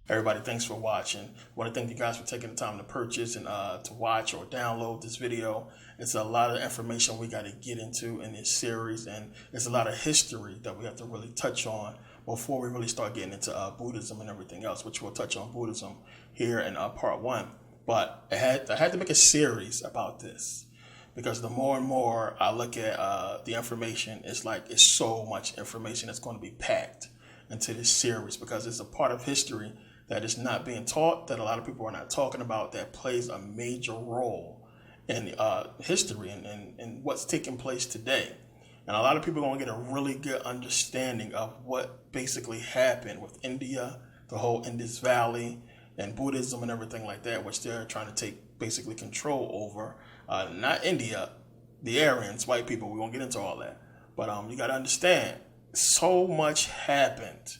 Everybody, thanks for watching. I want to thank you guys for taking the time to purchase and to watch or download this video. It's a lot of information we got to get into in this series, and it's a lot of history that we have to really touch on before we really start getting into Buddhism and everything else, which we'll touch on Buddhism here in part one. But I had to make a series about this because the more and more I look at the information, it's so much information that's going to be packed into this series because it's a part of history that is not being taught, that a lot of people are not talking about, that plays a major role in history and what's taking place today. And a lot of people are going to get a really good understanding of what basically happened with India, the whole Indus Valley, and Buddhism and everything like that, which they're trying to take basically control over. Not India, the Aryans, white people, we won't get into all that. But you got to understand, so much happened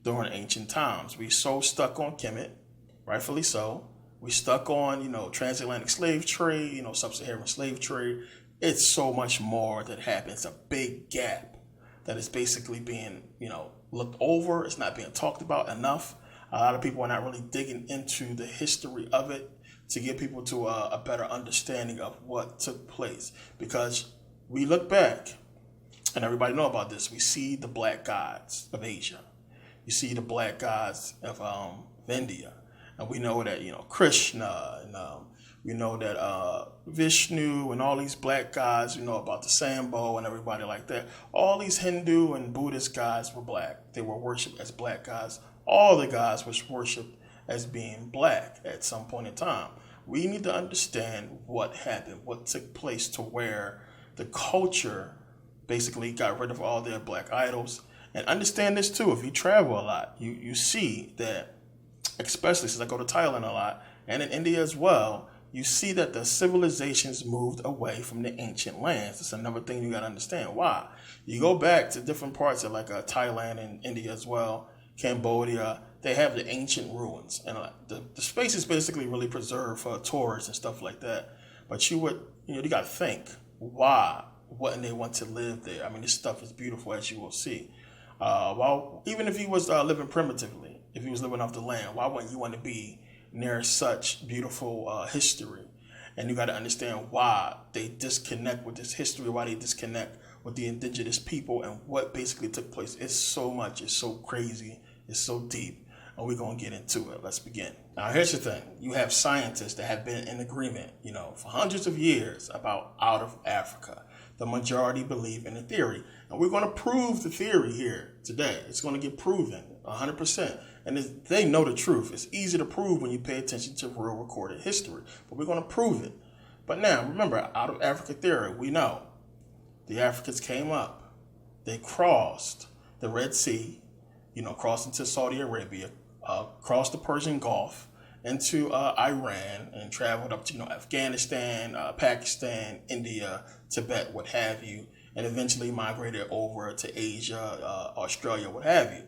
during ancient times. We so stuck on Kemet, rightfully so. We stuck on, transatlantic slave trade, sub-Saharan slave trade. It's so much more that happened. It's a big gap that is basically being, looked over. It's not being talked about enough. A lot of people are not really digging into the history of it to get people to a better understanding of what took place. Because we look back, and everybody know about this, we see the black gods of Asia. You see the black gods of India. And we know that, Krishna, and we know that Vishnu and all these black gods, about the Sambo and everybody like that. All these Hindu and Buddhist gods were black. They were worshipped as black gods. All the gods were worshipped as being black at some point in time. We need to understand what happened, what took place to where the culture basically got rid of all their black idols. And understand this too, if you travel a lot, you see that, especially since I go to Thailand a lot, and in India as well, you see that the civilizations moved away from the ancient lands. That's another thing you got to understand. Why? You go back to different parts of Thailand and India as well, Cambodia, they have the ancient ruins. And the space is basically really preserved for tourists and stuff like that. But you got to think, why wouldn't they want to live there? I mean, this stuff is beautiful, as you will see. Even if he was living primitively, if he was living off the land, why wouldn't you want to be near such beautiful history? And you got to understand why they disconnect with this history, why they disconnect with the indigenous people and what basically took place. It's so much, it's so crazy, it's so deep, and we're going to get into it. Let's begin. Now, here's the thing. You have scientists that have been in agreement, for hundreds of years about out of Africa. The majority believe in the theory. And we're going to prove the theory here today. It's going to get proven 100%. And they know the truth. It's easy to prove when you pay attention to real recorded history. But we're going to prove it. But now, remember, out of Africa theory, we know the Africans came up. They crossed the Red Sea, crossed into Saudi Arabia, crossed the Persian Gulf, into Iran, and traveled up to Afghanistan, Pakistan, India, Tibet, what have you, and eventually migrated over to Asia, Australia, what have you.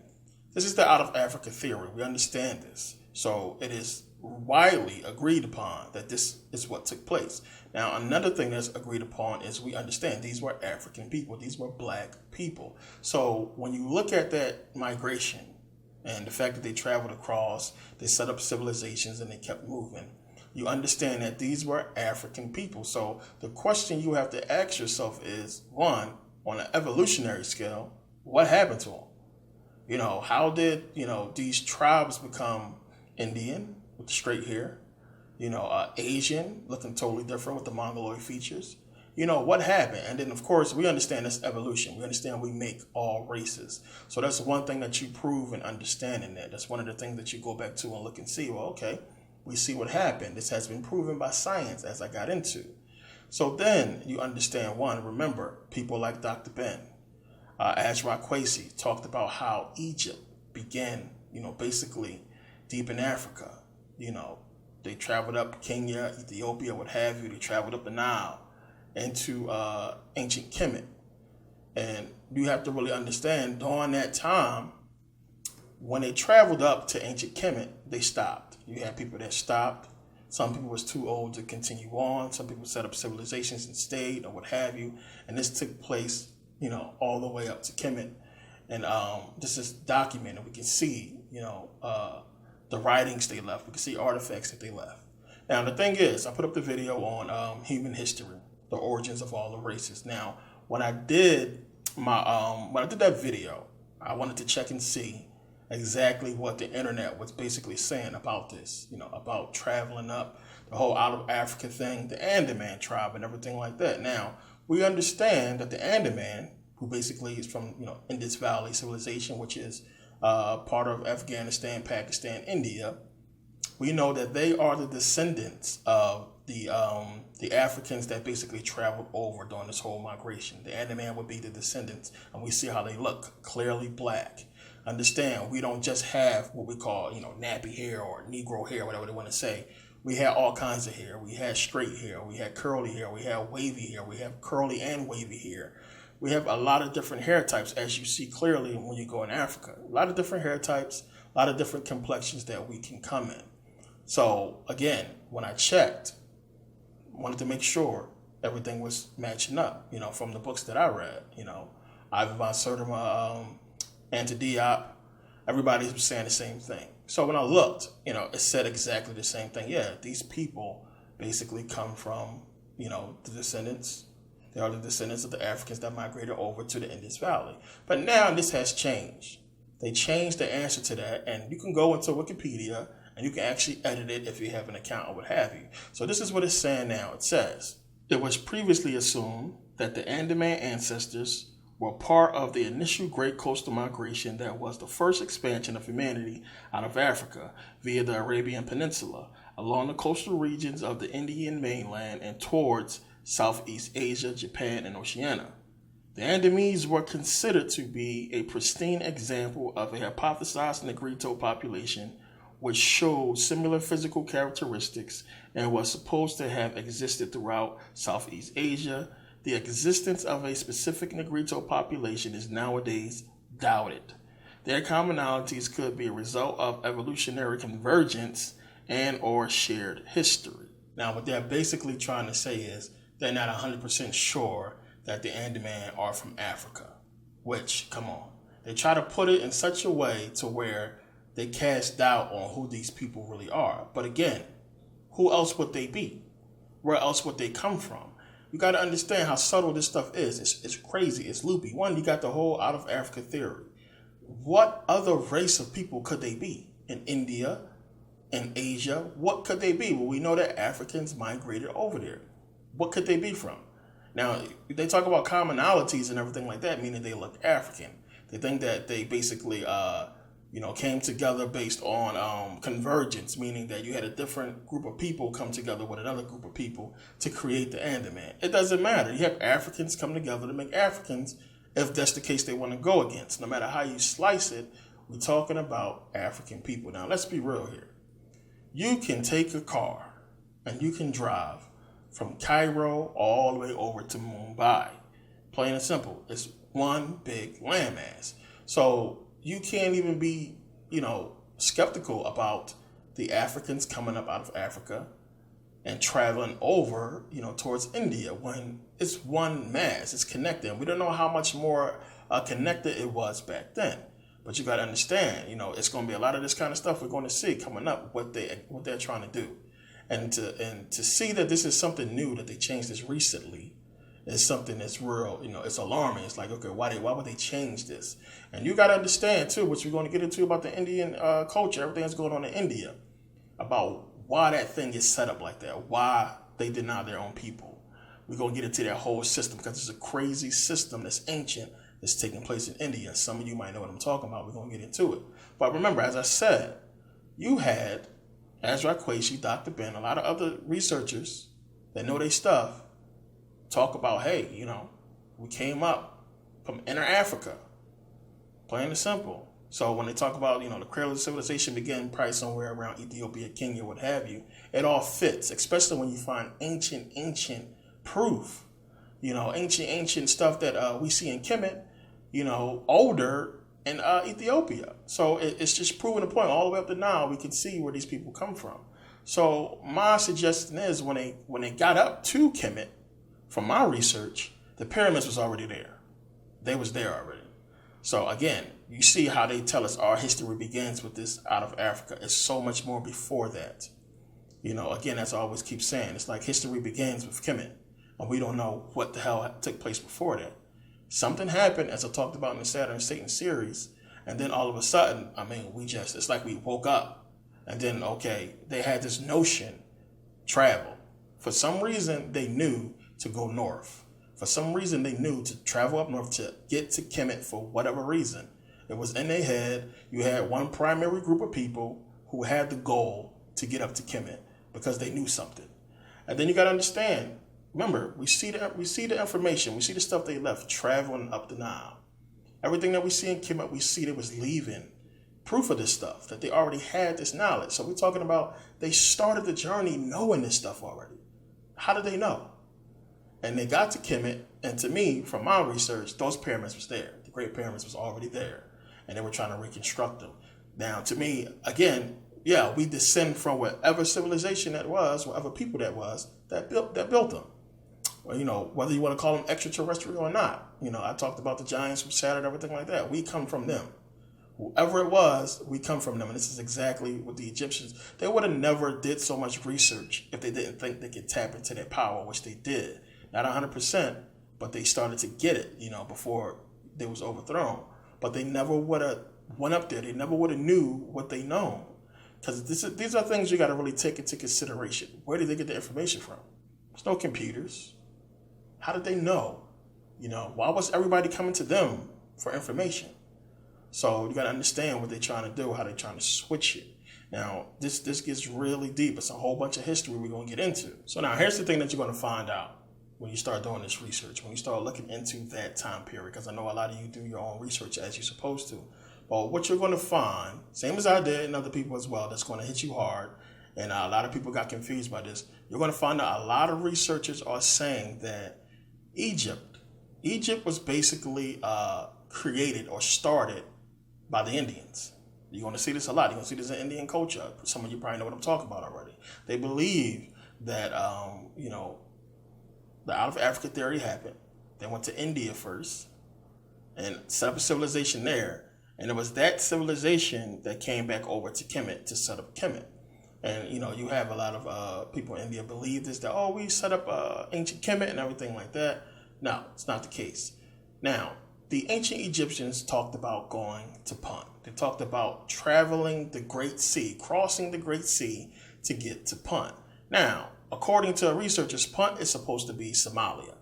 This is the out of Africa theory. We understand this. So it is widely agreed upon that this is what took place. Now, another thing that's agreed upon is we understand these were African people. These were black people. So when you look at that migration, and the fact that they traveled across, they set up civilizations and they kept moving, you understand that these were African people. So the question you have to ask yourself is, one, on an evolutionary scale, what happened to them? How did, these tribes become Indian with the straight hair? Asian, looking totally different with the Mongoloid features. What happened? And then, of course, we understand this evolution. We understand we make all races. So that's one thing that you prove in understanding that. That's one of the things that you go back to and look and see, well, okay, we see what happened. This has been proven by science as I got into. So then you understand, one, remember, people like Dr. Ben, Ajra Kwesi talked about how Egypt began, basically deep in Africa. They traveled up Kenya, Ethiopia, what have you. They traveled up the Nile into ancient Kemet. And you have to really understand, during that time, when they traveled up to ancient Kemet, they stopped. You had people that stopped. Some people was too old to continue on. Some people set up civilizations and stayed or what have you. And this took place, all the way up to Kemet. And this is documented. We can see, the writings they left. We can see artifacts that they left. Now, the thing is, I put up the video on human history, the origins of all the races. Now, when I did that video, I wanted to check and see exactly what the internet was basically saying about this, about traveling up, the whole out of Africa thing, the Andaman tribe and everything like that. Now, we understand that the Andaman, who basically is from, Indus Valley civilization, which is part of Afghanistan, Pakistan, India, we know that they are the descendants of the Africans that basically traveled over during this whole migration. The Andaman would be the descendants, and we see how they look, clearly black. Understand, we don't just have what we call, nappy hair or Negro hair, whatever they want to say. We had all kinds of hair. We had straight hair. We had curly hair. We had wavy hair. We have curly and wavy hair. We have a lot of different hair types, as you see clearly when you go in Africa. A lot of different hair types, a lot of different complexions that we can come in. So, again, when I checked, I wanted to make sure everything was matching up, from the books that I read. Ivan von Sertima, Anta Diop, everybody was saying the same thing. So when I looked, it said exactly the same thing. Yeah, these people basically come from, the descendants. They are the descendants of the Africans that migrated over to the Indus Valley. But now this has changed. They changed the answer to that, and you can go into Wikipedia and you can actually edit it if you have an account or what have you. So this is what it's saying now. It says, it was previously assumed that the Andaman ancestors were part of the initial Great Coastal Migration that was the first expansion of humanity out of Africa via the Arabian Peninsula, along the coastal regions of the Indian mainland and towards Southeast Asia, Japan, and Oceania. The Andamese were considered to be a pristine example of a hypothesized Negrito population which showed similar physical characteristics and was supposed to have existed throughout Southeast Asia. The existence of a specific Negrito population is nowadays doubted. Their commonalities could be a result of evolutionary convergence and or shared history. Now, what they're basically trying to say is they're not 100% sure that the Andaman are from Africa, which, come on, they try to put it in such a way to where they cast doubt on who these people really are. But again, who else would they be? Where else would they come from? You got to understand how subtle this stuff is. It's crazy. It's loopy. One, you got the whole out of Africa theory. What other race of people could they be? In India, in Asia, what could they be? Well, we know that Africans migrated over there. What could they be from? Now, they talk about commonalities and everything like that, meaning they look African. They think that they basically, came together based on convergence, meaning that you had a different group of people come together with another group of people to create the Andaman. It doesn't matter. You have Africans come together to make Africans, if that's the case they want to go against. No matter how you slice it, we're talking about African people. Now, let's be real here. You can take a car and you can drive from Cairo all the way over to Mumbai. Plain and simple. It's one big landmass. So you can't even be, skeptical about the Africans coming up out of Africa and traveling over, towards India when it's one mass. It's connected. We don't know how much more connected it was back then. But you got to understand, it's going to be a lot of this kind of stuff we're going to see coming up, what they're trying to do. And to see that this is something new, that they changed this recently, is something that's real, it's alarming. It's like, okay, why would they change this? And you got to understand, too, which we're going to get into about the Indian culture, everything that's going on in India, about why that thing is set up like that, why they deny their own people. We're going to get into that whole system because it's a crazy system that's ancient that's taking place in India. Some of you might know what I'm talking about. We're going to get into it. But remember, as I said, you had Ezra Quashie, Dr. Ben, a lot of other researchers that know their stuff talk about, hey, we came up from inner Africa. Plain and simple. So when they talk about, the cradle of civilization began probably somewhere around Ethiopia, Kenya, what have you, it all fits, especially when you find ancient proof, ancient stuff that we see in Kemet, older in Ethiopia. So it's just proving the point all the way up to now. We can see where these people come from. So my suggestion is when they got up to Kemet, from my research, the pyramids was already there. They was there already. So again, you see how they tell us our history begins with this out of Africa. It's so much more before that. Again, as I always keep saying, it's like history begins with Kemet, and we don't know what the hell took place before that. Something happened, as I talked about in the Saturn and Satan series, and then all of a sudden, it's like we woke up, and then, okay, they had this notion, travel. For some reason, they knew to go north. For some reason, they knew to travel up north to get to Kemet for whatever reason. It was in their head. You had one primary group of people who had the goal to get up to Kemet because they knew something. And then you got to understand, remember, we see the information, we see the stuff they left traveling up the Nile. Everything that we see in Kemet, we see they was leaving proof of this stuff, that they already had this knowledge. So we're talking about they started the journey knowing this stuff already. How did they know? And they got to Kemet, and to me, from my research, those pyramids was there. The Great Pyramids was already there, and they were trying to reconstruct them. Now, to me, again, yeah, we descend from whatever civilization that was, whatever people that was, that built them. Well, whether you want to call them extraterrestrial or not. I talked about the giants from Saturn, everything like that. We come from them. Whoever it was, we come from them. And this is exactly what the Egyptians, they would have never did so much research if they didn't think they could tap into their power, which they did. Not 100%, but they started to get it, before they was overthrown. But they never would have went up there. They never would have knew what they know. Because these are things you got to really take into consideration. Where did they get the information from? There's no computers. How did they know? Why was everybody coming to them for information? So you got to understand what they're trying to do, how they're trying to switch it. Now, this gets really deep. It's a whole bunch of history we're going to get into. So now here's the thing that you're going to find out when you start doing this research, when you start looking into that time period, because I know a lot of you do your own research as you're supposed to. But what you're going to find, same as I did and other people as well, that's going to hit you hard, and a lot of people got confused by this, you're going to find out a lot of researchers are saying that Egypt was basically created or started by the Indians. You're going to see this a lot. You're going to see this in Indian culture. Some of you probably know what I'm talking about already. They believe that, the out of Africa theory happened. They went to India first and set up a civilization there. And it was that civilization that came back over to Kemet to set up Kemet. And, you have a lot of people in India believe this, that, we set up ancient Kemet and everything like that. No, it's not the case. Now, the ancient Egyptians talked about going to Punt. They talked about traveling the Great Sea, crossing the Great Sea to get to Punt. Now, according to researchers, Punt is supposed to be Somalia.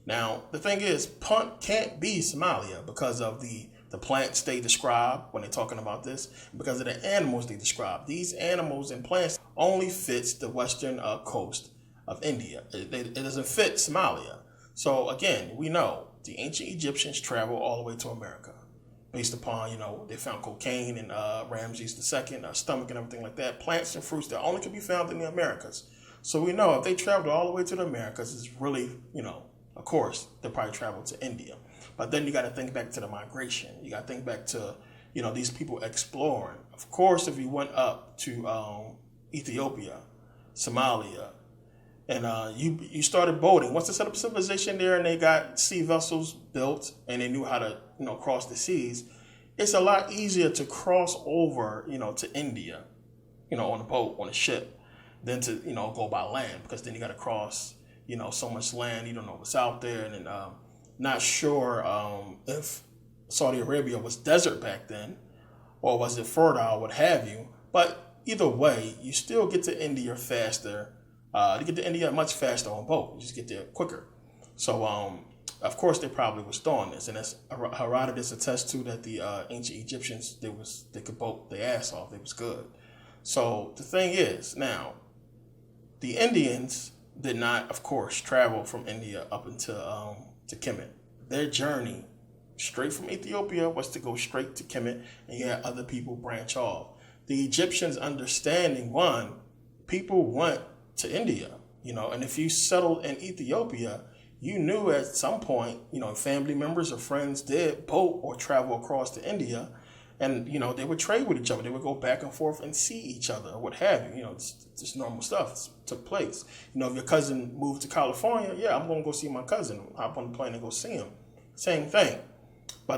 Now, the thing is, Punt can't be Somalia because of the plants they describe when they're talking about this, because of the animals they describe. These animals and plants only fits the western coast of India. It doesn't fit Somalia. So again, we know the ancient Egyptians traveled all the way to America based upon, they found cocaine in Ramses II, stomach and everything like that. Plants and fruits that only can be found in the Americas. So we know if they traveled all the way to the Americas, it's really, of course, they probably traveled to India. But then you got to think back to the migration. You got to think back to, these people exploring. Of course, if you went up to Ethiopia, Somalia, and you started boating. Once they set up civilization there and they got sea vessels built and they knew how to, cross the seas, it's a lot easier to cross over, to India, on a boat, on a ship, than to, go by land, because then you got to cross, so much land. You don't know what's out there. And then, not sure if Saudi Arabia was desert back then or was it fertile, what have you. But either way, you still get to India faster. You get to India much faster on boat. You just get there quicker. So, of course, they probably was doing this. And as Herodotus attests to, that the ancient Egyptians, they could boat their ass off. They was good. So the thing is, now, the Indians did not, of course, travel from India up into to Kemet. Their journey straight from Ethiopia was to go straight to Kemet, and you had other people branch off. The Egyptians understanding, one, people went to India, and if you settled in Ethiopia, you knew at some point, family members or friends did boat or travel across to India, and, they would trade with each other. They would go back and forth and see each other, or what have you. Just normal stuff took place. If your cousin moved to California, yeah, I'm going to go see my cousin. Hop on the plane and go see him. Same thing. But,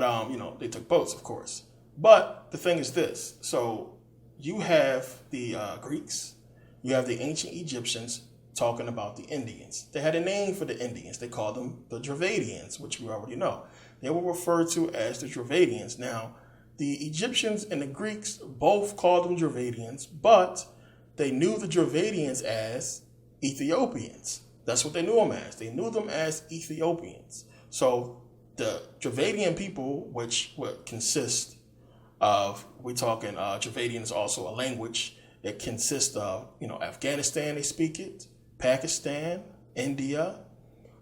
they took boats, of course. But the thing is this. So you have the Greeks, you have the ancient Egyptians talking about the Indians. They had a name for the Indians. They called them the Dravidians, which we already know. They were referred to as the Dravidians. Now, the Egyptians and the Greeks both called them Dravidians, but they knew the Dravidians as Ethiopians. That's what they knew them as. They knew them as Ethiopians. So the Dravidian people, which would consist of, we're talking Dravidian is also a language. It consists of, Afghanistan, they speak it, Pakistan, India,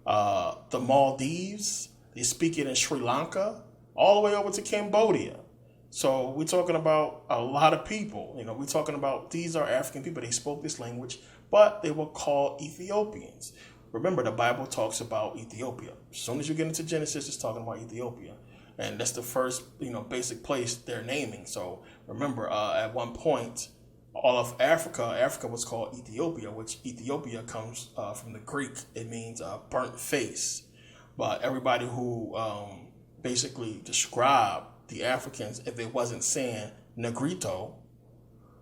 the Maldives, they speak it in Sri Lanka, all the way over to Cambodia. So we're talking about a lot of people. We're talking about these are African people. They spoke this language, but they were called Ethiopians. Remember, the Bible talks about Ethiopia. As soon as you get into Genesis, it's talking about Ethiopia. And that's the first, basic place they're naming. So remember, at one point, all of Africa was called Ethiopia, which Ethiopia comes from the Greek. It means burnt face. But everybody who basically described the Africans, if they wasn't saying Negrito,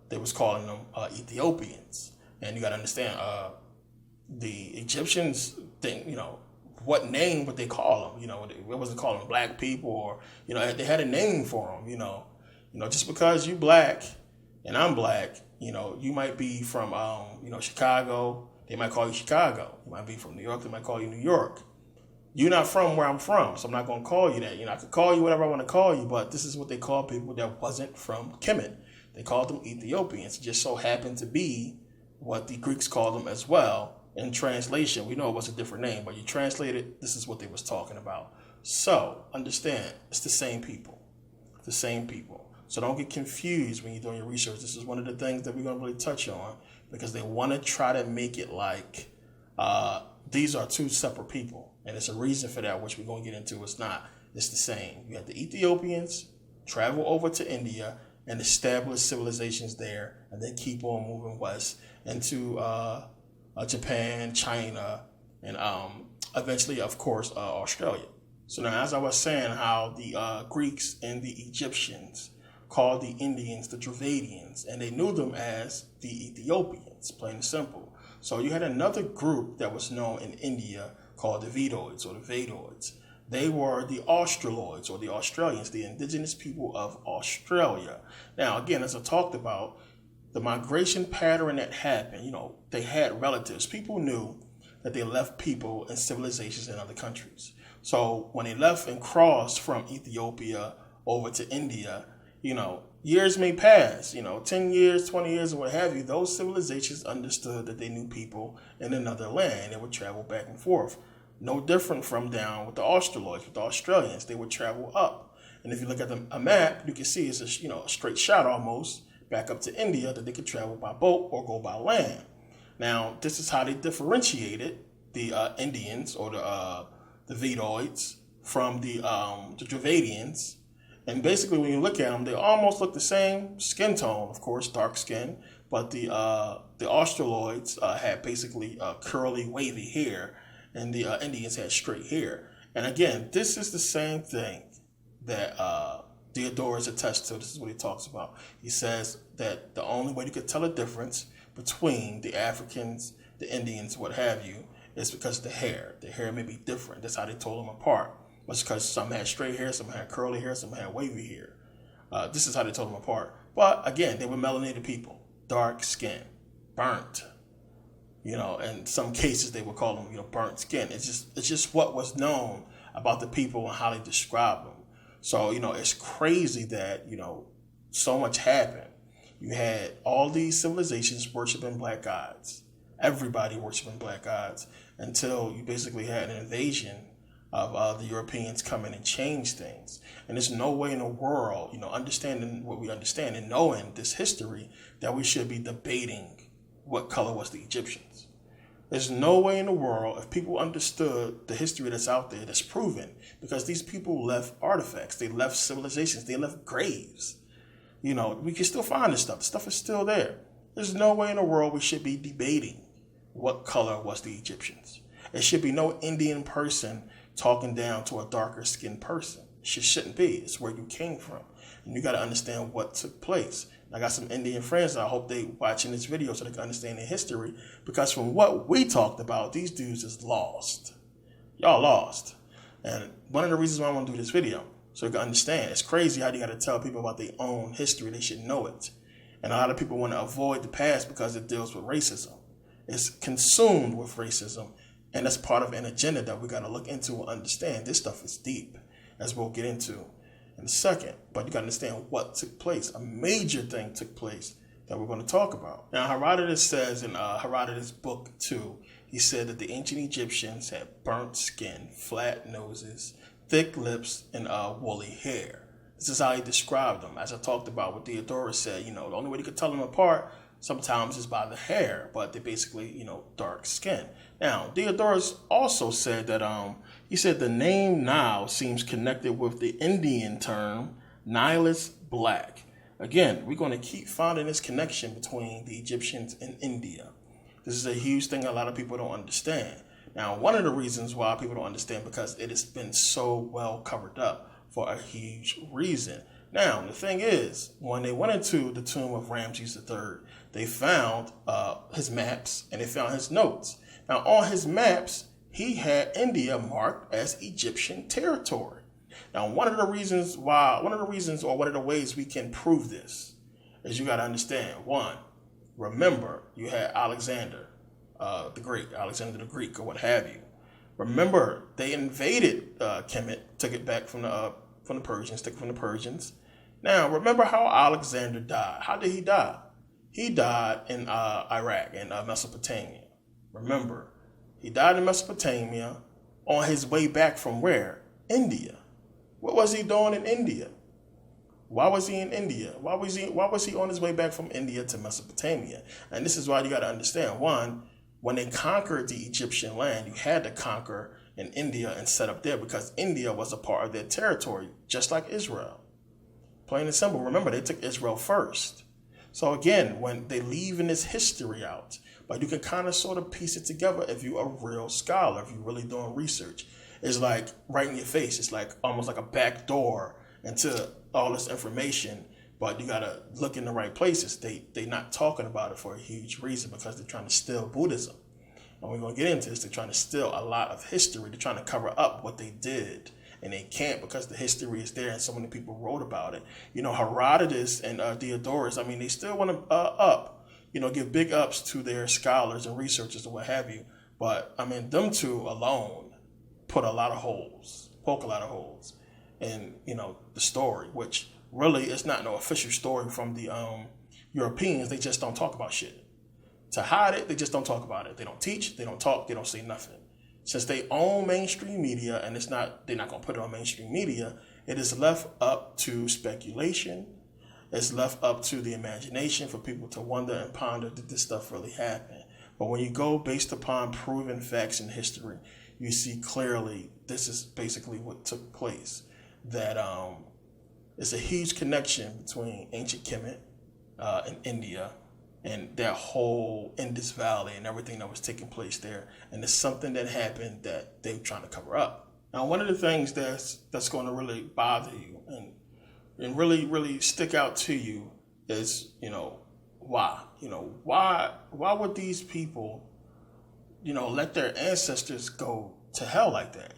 they was calling them Ethiopians. And you got to understand, the Egyptians think, what name would they call them? It wasn't calling them black people, or, they had a name for them, just because you black and I'm black, you might be from, Chicago, they might call you Chicago. You might be from New York, they might call you New York. You're not from where I'm from, so I'm not going to call you that. I could call you whatever I want to call you, but this is what they call people that wasn't from Kemet. They called them Ethiopians. It just so happened to be what the Greeks called them as well. In translation, we know it was a different name, but you translate it, this is what they was talking about. So, understand, it's the same people. The same people. So don't get confused when you're doing your research. This is one of the things that we're going to really touch on, because they want to try to make it like these are two separate people. And there's a reason for that, which we're going to get into. It's not. It's the same. You have the Ethiopians travel over to India and establish civilizations there, and then keep on moving west into Japan, China, and eventually, of course, Australia. So now, as I was saying, how the Greeks and the Egyptians called the Indians the Dravidians, and they knew them as the Ethiopians, plain and simple. So you had another group that was known in India called the Vedoids or the Vedoids. They were the Australoids or the Australians, the indigenous people of Australia. Now, again, as I talked about, the migration pattern that happened, they had relatives. People knew that they left people and civilizations in other countries. So when they left and crossed from Ethiopia over to India, years may pass, 10 years, 20 years, or what have you. Those civilizations understood that they knew people in another land. They would travel back and forth. No different from down with the Australoids, with the Australians. They would travel up. And if you look at a map, you can see it's a straight shot almost back up to India, that they could travel by boat or go by land. Now, this is how they differentiated the Indians or the Vedoids from the Dravidians. And basically, when you look at them, they almost look the same skin tone, of course, dark skin. But the Australoids had basically curly, wavy hair, and the Indians had straight hair. And again, this is the same thing that Theodorus attests to. This is what he talks about. He says that the only way you could tell a difference between the Africans, the Indians, what have you, is because of the hair. The hair may be different. That's how they told them apart. It's because some had straight hair, some had curly hair, some had wavy hair. This is how they told them apart. But again, they were melanated people, dark skin, burnt. In some cases they would call them, burnt skin. It's just what was known about the people and how they described them. So, it's crazy that, so much happened. You had all these civilizations worshiping black gods. Everybody worshiping black gods, until you basically had an invasion of the Europeans come in and change things. And there's no way in the world, understanding what we understand and knowing this history, that we should be debating what color was the Egyptians. There's no way in the world, if people understood the history that's out there, that's proven, because these people left artifacts, they left civilizations, they left graves. We can still find this stuff. The stuff is still there. There's no way in the world we should be debating what color was the Egyptians. There should be no Indian person talking down to a darker skinned person. It shouldn't be. It's where you came from. and you got to understand what took place. I got some Indian friends that I hope they watching this video so they can understand their history, because from what we talked about, these dudes is lost. Y'all lost. And one of the reasons why I want to do this video, so you can understand, it's crazy how you got to tell people about their own history. They should know it. And a lot of people want to avoid the past because it deals with racism. It's consumed with racism, and that's part of an agenda that we got to look into and understand. This stuff is deep, as we'll get into in a second. But you got to understand what took place. A major thing took place that we're going to talk about. Now, Herodotus says in Herodotus book 2, he said that the ancient Egyptians had burnt skin, flat noses, thick lips, and woolly hair. This is how he described them. As I talked about what Diodorus said, the only way you could tell them apart sometimes is by the hair, but they're basically, dark skin. Now, Diodorus also said that he said the name Nile seems connected with the Indian term Nihilus black. Again, we're going to keep finding this connection between the Egyptians and India. This is a huge thing a lot of people don't understand. Now, one of the reasons why people don't understand, because it has been so well covered up for a huge reason. Now, the thing is, when they went into the tomb of Ramses III, they found his maps and they found his notes. Now, on his maps, he had India marked as Egyptian territory. Now, one of the ways we can prove this is you got to understand, one, remember you had Alexander the Greek, or what have you. Remember, they invaded Kemet, took it back from the Persians. Now, remember how Alexander died. How did he die? He died in Iraq, in Mesopotamia. Remember, he died in Mesopotamia on his way back from where? India. What was he doing in India? Why was he in India? Why was he on his way back from India to Mesopotamia? And this is why you got to understand. One, when they conquered the Egyptian land, you had to conquer in India and set up there, because India was a part of their territory, just like Israel. Plain and simple. Remember, they took Israel first. So again, when they leaving this history out, but you can kind of sort of piece it together if you're a real scholar, if you're really doing research. It's like right in your face. It's like almost like a back door into all this information, but you got to look in the right places. They not talking about it for a huge reason, because they're trying to steal Buddhism. And we're going to get into this. They're trying to steal a lot of history. They're trying to cover up what they did. And they can't, because the history is there and so many people wrote about it. Herodotus and Diodorus, they still want to give big ups to their scholars and researchers and what have you. But, them two alone poke a lot of holes in, the story, which really is not no official story from the Europeans. They just don't talk about shit. To hide it, they just don't talk about it. They don't teach, they don't talk, they don't say nothing. Since they own mainstream media, and they're not going to put it on mainstream media, it is left up to speculation. It's left up to the imagination for people to wonder and ponder, did this stuff really happen? But when you go based upon proven facts in history, you see clearly this is basically what took place. That it's a huge connection between ancient Kemet and India, and that whole Indus Valley and everything that was taking place there. And it's something that happened that they're trying to cover up. Now, one of the things that's going to really bother you and really, really stick out to you is, why? Why would these people, let their ancestors go to hell like that?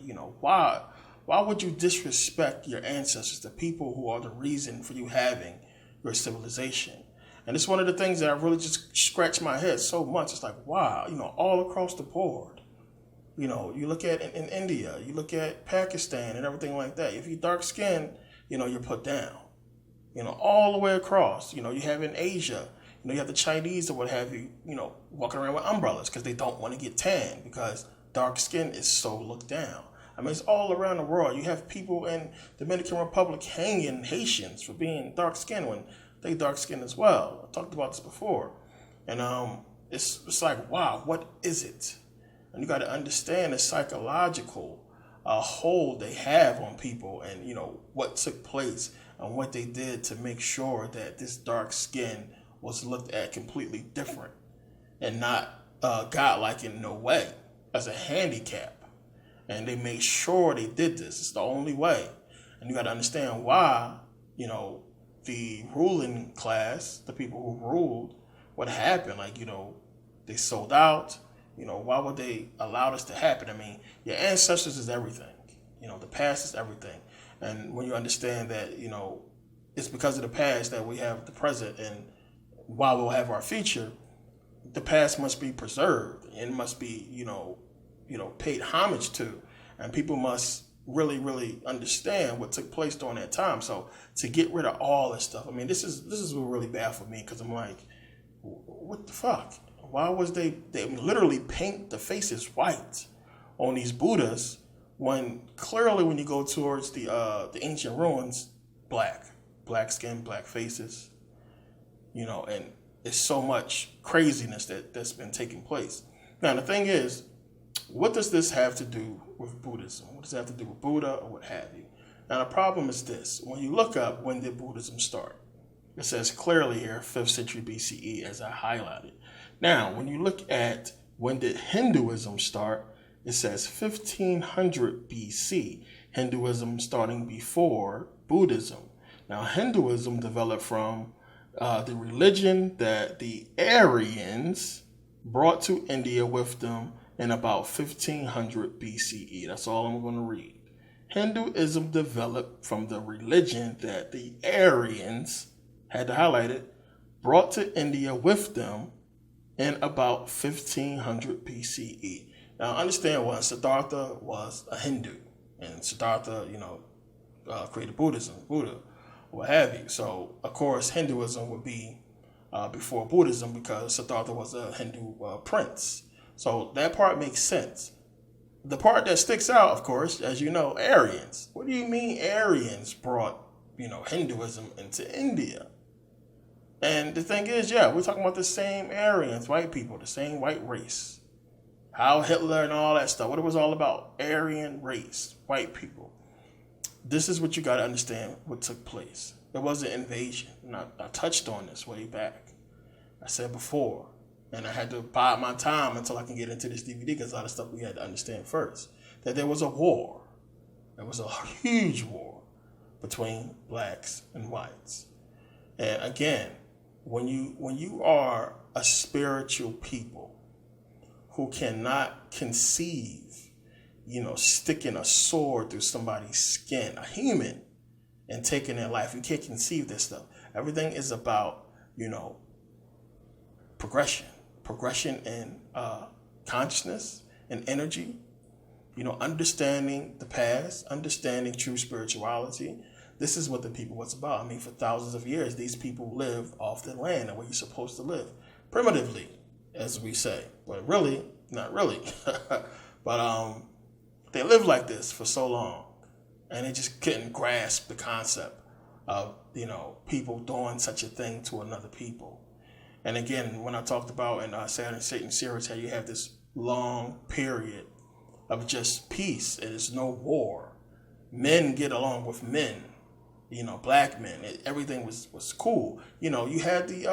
Why would you disrespect your ancestors, the people who are the reason for you having your civilization? And it's one of the things that I really just scratch my head so much. It's like, wow, all across the board. You look at in India, you look at Pakistan and everything like that. If you're dark skinned, you're put down. All the way across. You have in Asia, you have the Chinese or what have you, walking around with umbrellas because they don't want to get tan, because dark skin is so looked down. It's all around the world. You have people in Dominican Republic hanging Haitians for being dark skinned when they dark skinned as well. I talked about this before. And it's like, wow, what is it? And you got to understand the psychological hold they have on people, and what took place and what they did to make sure that this dark skin was looked at completely different and not godlike in no way, as a handicap. And they made sure they did this. It's the only way. And you got to understand why, the ruling class, the people who ruled, what happened? Like, they sold out. Why would they allow this to happen? I mean, your ancestors is everything. The past is everything. And when you understand that, it's because of the past that we have the present, and while we'll have our future, the past must be preserved and must be, paid homage to. And people must really, really understand what took place during that time. So to get rid of all this stuff, I mean, this is what really baffled me, because I'm like, what the fuck? Why was they literally paint the faces white on these Buddhas, when clearly when you go towards the ancient ruins, black skin, black faces, and it's so much craziness that's been taking place. Now the thing is, what does this have to do with Buddhism? What does it have to do with Buddha or what have you? Now the problem is this: when you look up when did Buddhism start, it says clearly here 5th century BCE, as I highlighted. Now, when you look at when did Hinduism start, it says 1500 BC. Hinduism starting before Buddhism. Now, Hinduism developed from the religion that the Aryans brought to India with them in about 1500 BCE. That's all I'm going to read. Hinduism developed from the religion that the Aryans, had to highlight it, brought to India with them in about 1500 BCE. Now, understand what Siddhartha was a Hindu, and Siddhartha, created Buddhism, Buddha, what have you. So, of course, Hinduism would be before Buddhism, because Siddhartha was a Hindu prince. So that part makes sense. The part that sticks out, of course, as you know, Aryans. What do you mean Aryans brought, Hinduism into India? And the thing is, we're talking about the same Aryans, white people, the same white race. How Hitler and all that stuff, what it was all about, Aryan race, white people. This is what you got to understand what took place. It was an invasion. And I touched on this way back. I said before, and I had to bide my time until I can get into this DVD, because a lot of stuff we had to understand first, that there was a war. There was a huge war between blacks and whites. And again, when you are a spiritual people who cannot conceive, sticking a sword through somebody's skin, a human, and taking their life, you can't conceive this stuff. Everything is about, progression in consciousness and energy, understanding the past, understanding true spirituality. This is what the people was about. I mean, for thousands of years, these people lived off the land, the way you're supposed to live. Primitively, as we say. But really, not really. But they lived like this for so long. And they just couldn't grasp the concept of, people doing such a thing to another people. And again, when I talked about in Saturn Satan series, how you have this long period of just peace. There's no war. Men get along with men. Black men. Everything was cool. You had the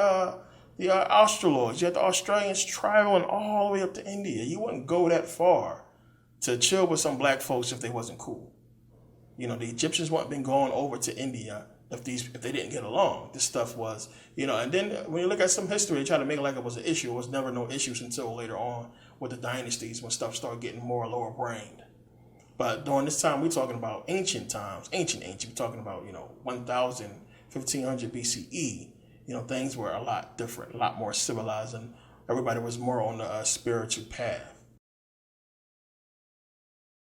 Australoids. You had the Australians traveling all the way up to India. You wouldn't go that far to chill with some black folks if they wasn't cool. The Egyptians wouldn't been going over to India if they didn't get along. This stuff was, and then when you look at some history, they try to make it like it was an issue. It was never no issues until later on with the dynasties, when stuff started getting more lower-brained. But during this time, we're talking about ancient times, ancient. We're talking about, 1000, 1500 BCE. Things were a lot different, a lot more civilized, and everybody was more on the spiritual path.